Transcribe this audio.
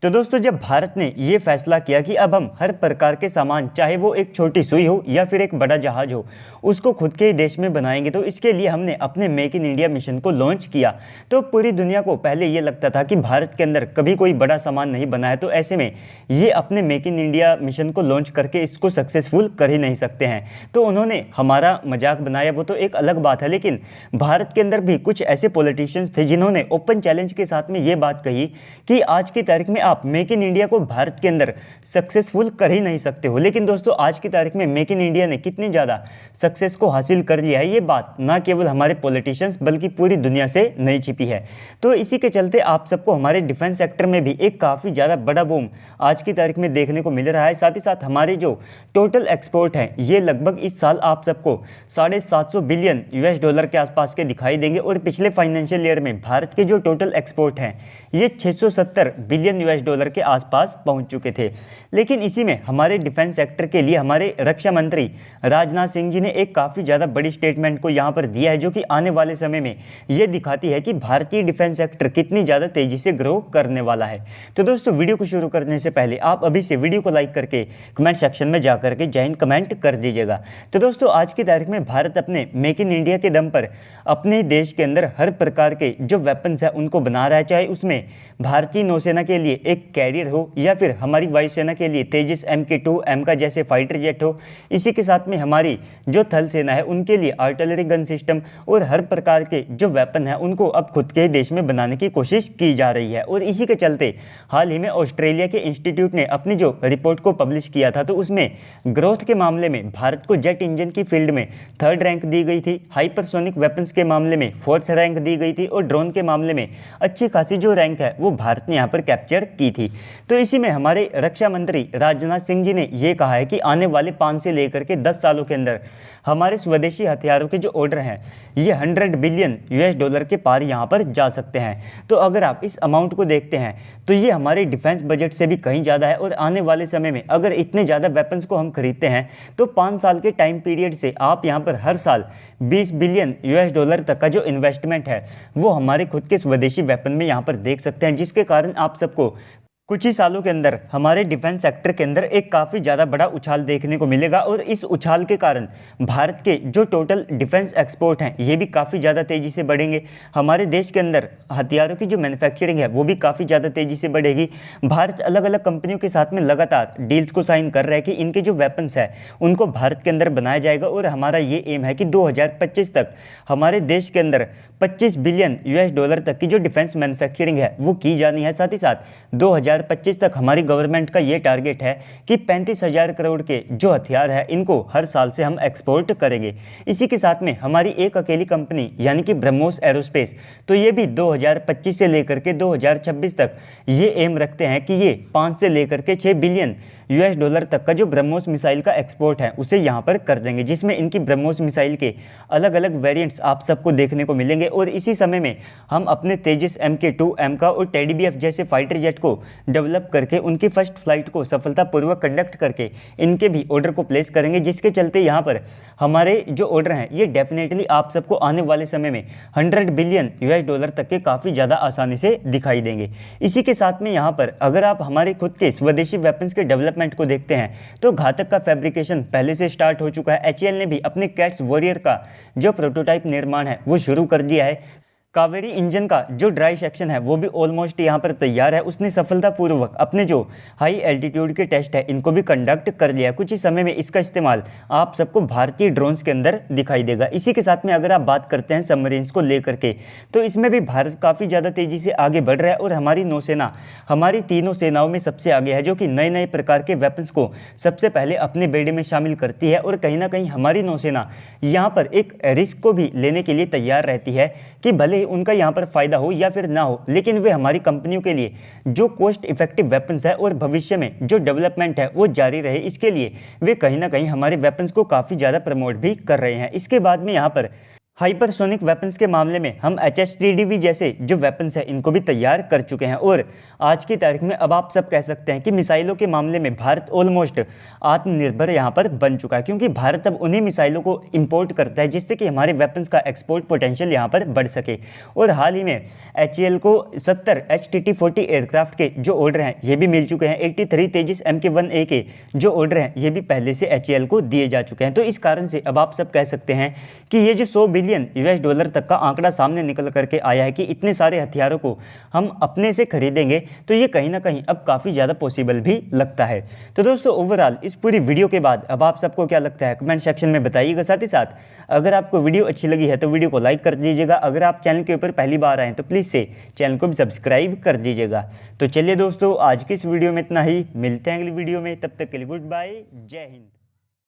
तो दोस्तों जब भारत ने ये फैसला किया कि अब हम हर प्रकार के सामान, चाहे वो एक छोटी सुई हो या फिर एक बड़ा जहाज हो, उसको खुद के ही देश में बनाएंगे, तो इसके लिए हमने अपने मेक इन इंडिया मिशन को लॉन्च किया। तो पूरी दुनिया को पहले ये लगता था कि भारत के अंदर कभी कोई बड़ा सामान नहीं बना है, तो ऐसे में ये अपने मेक इन इंडिया मिशन को लॉन्च करके इसको सक्सेसफुल कर ही नहीं सकते हैं। तो उन्होंने हमारा मजाक बनाया, वो तो एक अलग बात है, लेकिन भारत के अंदर भी कुछ ऐसे पॉलिटिशियंस थे जिन्होंने ओपन चैलेंज के साथ में ये बात कही कि आज की तारीख में आप मेक इन इंडिया को भारत के अंदर सक्सेसफुल कर ही नहीं सकते हो। लेकिन दोस्तों आज की तारीख में मेक इन इंडिया ने कितनी ज़्यादा सक्सेस को हासिल कर लिया है, ये बात ना केवल हमारे पॉलिटिशियंस बल्कि पूरी दुनिया से नहीं छिपी है। तो इसी के चलते आप सबको हमारे डिफेंस सेक्टर में भी एक काफ़ी ज़्यादा बड़ा बूम आज की तारीख में देखने को मिल रहा है। साथ ही साथ हमारे जो टोटल एक्सपोर्ट हैं ये लगभग इस साल आप सबको $750 बिलियन के आसपास के दिखाई देंगे। और पिछले फाइनेंशियल ईयर में भारत के जो टोटल एक्सपोर्ट हैं ये $670 बिलियन के आसपास पहुंच चुके थे। लेकिन इसी में हमारे डिफेंस सेक्टर के लिए हमारे रक्षा मंत्री राजनाथ सिंह जी ने एक काफ़ी ज़्यादा बड़ी स्टेटमेंट को यहाँ पर दिया है, जो कि आने वाले समय में ये दिखाती है कि भारतीय डिफेंस सेक्टर कितनी ज़्यादा तेज़ी से ग्रो करने वाला है। तो दोस्तों वीडियो को शुरू करने से पहले आप अभी से वीडियो को लाइक करके कमेंट सेक्शन में जा करके जय हिंद कमेंट कर दीजिएगा। तो दोस्तों आज की तारीख में भारत अपने मेक इन इंडिया के दम पर अपने देश के अंदर हर प्रकार के जो वेपन्स है उनको बना रहा है, चाहे उसमें भारतीय नौसेना के लिए एक कैरियर हो या फिर हमारी वायुसेना के लिए तेजस MK2 का जैसे फाइटर जेट हो। इसी के साथ में हमारी जो थल सेना है उनके लिए आर्टिलरी गन सिस्टम और हर प्रकार के जो वेपन है उनको अब खुद के देश में बनाने की कोशिश की जा रही है। और इसी के चलते हाल ही में ऑस्ट्रेलिया के इंस्टीट्यूट ने अपनी जो रिपोर्ट को पब्लिश किया था, तो उसमें ग्रोथ के मामले में भारत को जेट इंजन की फील्ड में 3rd रैंक दी गई थी, हाइपरसोनिक वेपन्स के मामले में 4th रैंक दी गई थी और ड्रोन के मामले में अच्छी खासी जो रैंक है वो भारत ने यहाँ पर कैप्चर की थी। तो इसी में हमारे रक्षा मंत्री राजनाथ सिंह जी ने ये कहा है कि आने वाले 5 से लेकर के 10 सालों के अंदर हमारे स्वदेशी हथियारों के जो ऑर्डर हैं ये $100 बिलियन के पार यहाँ पर जा सकते हैं। तो अगर आप इस अमाउंट को देखते हैं तो ये हमारे डिफेंस बजट से भी कहीं ज़्यादा है। और आने वाले समय में अगर इतने ज़्यादा वेपन्स को हम खरीदते हैं तो 5 साल के टाइम पीरियड से आप यहाँ पर हर साल $20 बिलियन तक का जो इन्वेस्टमेंट है वो हमारे खुद के स्वदेशी वेपन में यहाँ पर देख सकते हैं, जिसके कारण आप सबको कुछ ही सालों के अंदर हमारे डिफेंस सेक्टर के अंदर एक काफ़ी ज़्यादा बड़ा उछाल देखने को मिलेगा। और इस उछाल के कारण भारत के जो टोटल डिफेंस एक्सपोर्ट हैं ये भी काफ़ी ज़्यादा तेज़ी से बढ़ेंगे। हमारे देश के अंदर हथियारों की जो मैन्युफैक्चरिंग है वो भी काफ़ी ज़्यादा तेज़ी से बढ़ेगी। भारत अलग अलग कंपनियों के साथ में लगातार डील्स को साइन कर रहा है कि इनके जो वेपन्स है उनको भारत के अंदर बनाया जाएगा। और हमारा ये एम है कि 2025 तक हमारे देश के अंदर $25 बिलियन तक की जो डिफेंस मैन्युफैक्चरिंग है वो की जानी है। साथ ही साथ 2025 तक हमारी गवर्नमेंट का ये टारगेट है कि 35,000 करोड़ के जो हथियार है इनको हर साल से हम एक्सपोर्ट करेंगे। इसी के साथ में हमारी एक अकेली कंपनी यानी कि ब्रह्मोस एरोस्पेस, तो ये भी 2025 से लेकर के 2026 तक ये एम रखते हैं कि ये 5 से लेकर के $6 बिलियन तक का जो ब्रह्मोस मिसाइल का एक्सपोर्ट है उसे यहाँ पर कर देंगे, जिसमें इनकी ब्रह्मोस मिसाइल के अलग अलग वेरिएंट्स आप सबको देखने को मिलेंगे। और इसी समय में हम अपने तेजस MK2 का और टेडी BF जैसे फाइटर जेट को डेवलप करके उनकी फर्स्ट फ्लाइट को सफलतापूर्वक कंडक्ट करके इनके भी ऑर्डर को प्लेस करेंगे, जिसके चलते यहाँ पर हमारे जो ऑर्डर हैं ये डेफिनेटली आप सबको आने वाले समय में $100 बिलियन तक के काफ़ी ज़्यादा आसानी से दिखाई देंगे। इसी के साथ में यहाँ पर अगर आप हमारे खुद के स्वदेशी वेपन्स के डेवलपमेंट को देखते हैं तो घातक का फैब्रिकेशन पहले से स्टार्ट हो चुका है। HAL ने भी अपने कैट्स वॉरियर का जो प्रोटोटाइप निर्माण है वो शुरू कर दिया है। कावेरी इंजन का जो ड्राई सेक्शन है वो भी ऑलमोस्ट यहाँ पर तैयार है। उसने सफलतापूर्वक अपने जो हाई एल्टीट्यूड के टेस्ट है इनको भी कंडक्ट कर लिया है। कुछ ही समय में इसका इस्तेमाल आप सबको भारतीय ड्रोन्स के अंदर दिखाई देगा। इसी के साथ में अगर आप बात करते हैं सबमरीन्स को लेकर के, तो इसमें भी भारत काफ़ी ज़्यादा तेज़ी से आगे बढ़ रहा है। और हमारी नौसेना हमारी तीनों सेनाओं में सबसे आगे है, जो कि नए नए प्रकार के वेपन्स को सबसे पहले अपने बेड़े में शामिल करती है। और कहीं ना कहीं हमारी नौसेना यहाँ पर एक रिस्क को भी लेने के लिए तैयार रहती है कि भले उनका यहाँ पर फायदा हो या फिर ना हो, लेकिन वे हमारी कंपनियों के लिए जो कॉस्ट इफेक्टिव वेपन्स है और भविष्य में जो डेवलपमेंट है वो जारी रहे, इसके लिए वे कहीं ना कहीं हमारे वेपन्स को काफ़ी ज़्यादा प्रमोट भी कर रहे हैं। इसके बाद में यहाँ पर हाइपरसोनिक वेपन्स के मामले में हम HSTDV जैसे जो वेपन्स हैं इनको भी तैयार कर चुके हैं। और आज की तारीख में अब आप सब कह सकते हैं कि मिसाइलों के मामले में भारत ऑलमोस्ट आत्मनिर्भर यहाँ पर बन चुका है, क्योंकि भारत अब उन्हीं मिसाइलों को इंपोर्ट करता है जिससे कि हमारे वेपन्स का एक्सपोर्ट पोटेंशियल यहाँ पर बढ़ सके। और हाल ही में HAL को 70 HTT-40 एयरक्राफ्ट के जो ऑर्डर हैं ये भी मिल चुके हैं। 83 तेजस MK-1A के जो ऑर्डर हैं ये भी पहले से HAL को दिए जा चुके हैं। तो इस कारण से अब आप सब कह सकते हैं कि ये जो $100 बिलियन US तक का आंकड़ा सामने निकल करके आया है कि इतने सारे हथियारों को हम अपने से खरीदेंगे, तो ये कहीं ना कहीं अब काफ़ी ज़्यादा पॉसिबल भी लगता है। तो दोस्तों ओवरऑल इस पूरी वीडियो के बाद अब आप सबको क्या लगता है कमेंट सेक्शन में बताइएगा। साथ ही साथ अगर आपको वीडियो अच्छी लगी है तो वीडियो को लाइक कर दीजिएगा। अगर आप चैनल के ऊपर पहली बार आए हैं तो प्लीज़ से चैनल को भी सब्सक्राइब कर दीजिएगा। तो चलिए दोस्तों आज की इस वीडियो में इतना ही, मिलते हैं अगली वीडियो में, तब तक के लिए गुड बाय, जय हिंद।